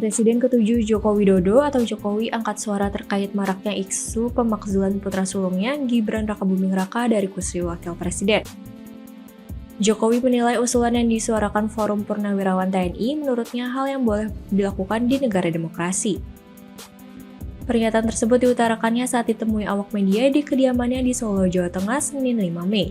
Presiden ke-7 Joko Widodo atau Jokowi angkat suara terkait maraknya isu pemakzulan putra sulungnya Gibran Rakabuming Raka dari kursi Wakil Presiden. Jokowi menilai usulan yang disuarakan Forum Purnawirawan TNI menurutnya hal yang boleh dilakukan di negara demokrasi. Pernyataan tersebut diutarakannya saat ditemui awak media di kediamannya di Solo, Jawa Tengah, Senin 5 Mei.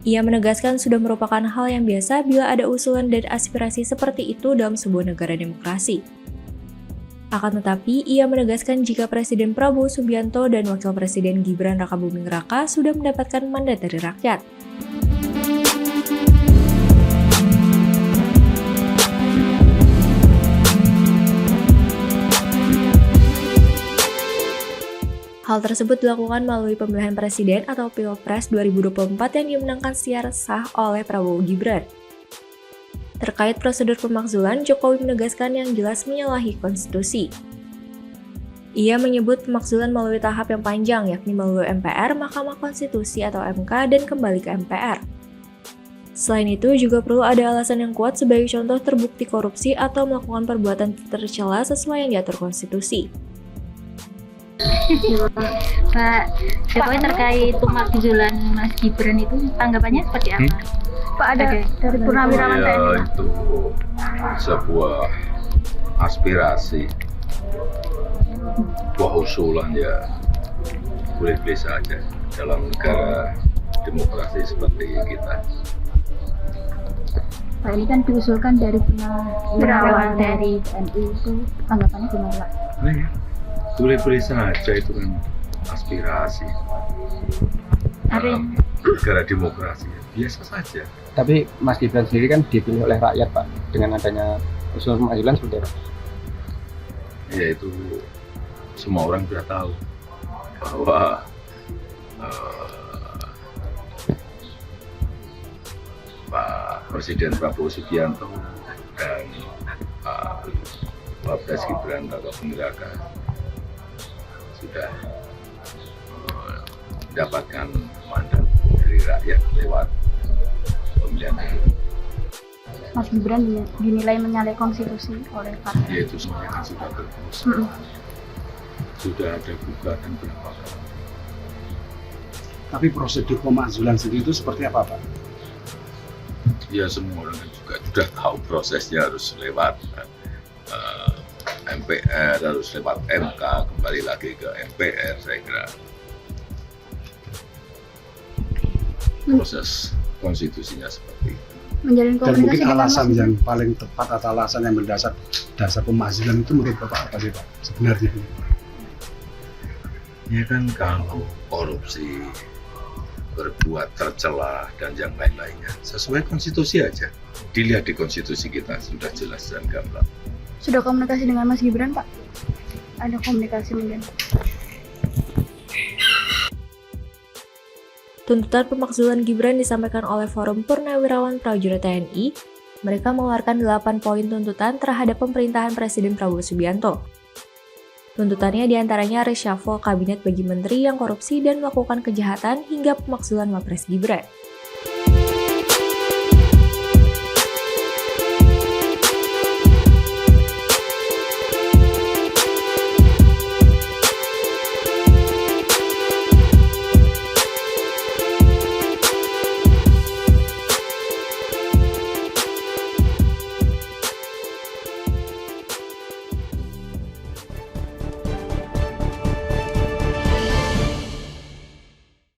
Ia menegaskan sudah merupakan hal yang biasa bila ada usulan dan aspirasi seperti itu dalam sebuah negara demokrasi. Akan tetapi, ia menegaskan jika Presiden Prabowo Subianto dan Wakil Presiden Gibran Rakabuming Raka sudah mendapatkan mandat dari rakyat. Hal tersebut dilakukan melalui pemilihan presiden atau Pilpres 2024 yang dimenangkan secara sah oleh Prabowo Gibran. Terkait prosedur pemakzulan, Jokowi menegaskan yang jelas menyalahi konstitusi. Ia menyebut pemakzulan melalui tahap yang panjang, yakni melalui MPR, Mahkamah Konstitusi atau MK, dan kembali ke MPR. Selain itu, juga perlu ada alasan yang kuat sebagai contoh terbukti korupsi atau melakukan perbuatan tercela sesuai yang diatur konstitusi. Pak Jokowi terkait pemakzulan Mas Gibran itu tanggapannya seperti apa? Pak ada dari Purnawirawan TNI. Ya, itu sebuah aspirasi, sebuah usulan ya boleh-boleh saja dalam negara demokrasi seperti kita. Pak ini kan diusulkan dari Purnawirawan TNI itu tanggapannya gimana Pak? Boleh-boleh saja, itu kan aspirasi dalam negara demokrasi, biasa saja. Tapi Mas Gibran sendiri kan dipilih oleh rakyat Pak, dengan adanya usul pemakzulan seperti apa? Ya itu semua orang sudah tahu bahwa Pak Presiden Prabowo Subianto dan Pak Wapres Gibran Rakabuming Raka sudah mendapatkan mandat dari rakyat lewat pemilihan ini. Mas Gibran dinilai menyalahi konstitusi oleh partai. Ya itu semuanya kan sudah terus. Sudah ada gugatan berapa kali. Tapi prosedur pemakzulan sendiri itu seperti apa Pak? Ya semua orang kan juga sudah tahu prosesnya, harus lewat MPR, harus lewat MK, kembali lagi ke MPR, saya kira. Proses konstitusinya seperti itu. Menjalin Dan komunikasi mungkin dengan alasan Mas yang paling tepat atau alasan yang mendasar dasar pemakzulan itu menurut Bapak apa sih Pak sebenarnya? Ya kan kalau korupsi, berbuat tercela dan yang lain-lainnya sesuai konstitusi aja. Dilihat di konstitusi kita sudah jelas dan gamblang. Sudah komunikasi dengan Mas Gibran Pak? Ada komunikasi mungkin? Tuntutan pemakzulan Gibran disampaikan oleh Forum Purnawirawan Prajurit TNI. Mereka mengeluarkan 8 poin tuntutan terhadap pemerintahan Presiden Prabowo Subianto. Tuntutannya diantaranya reshuffle kabinet bagi menteri yang korupsi dan melakukan kejahatan hingga pemakzulan Wapres Gibran.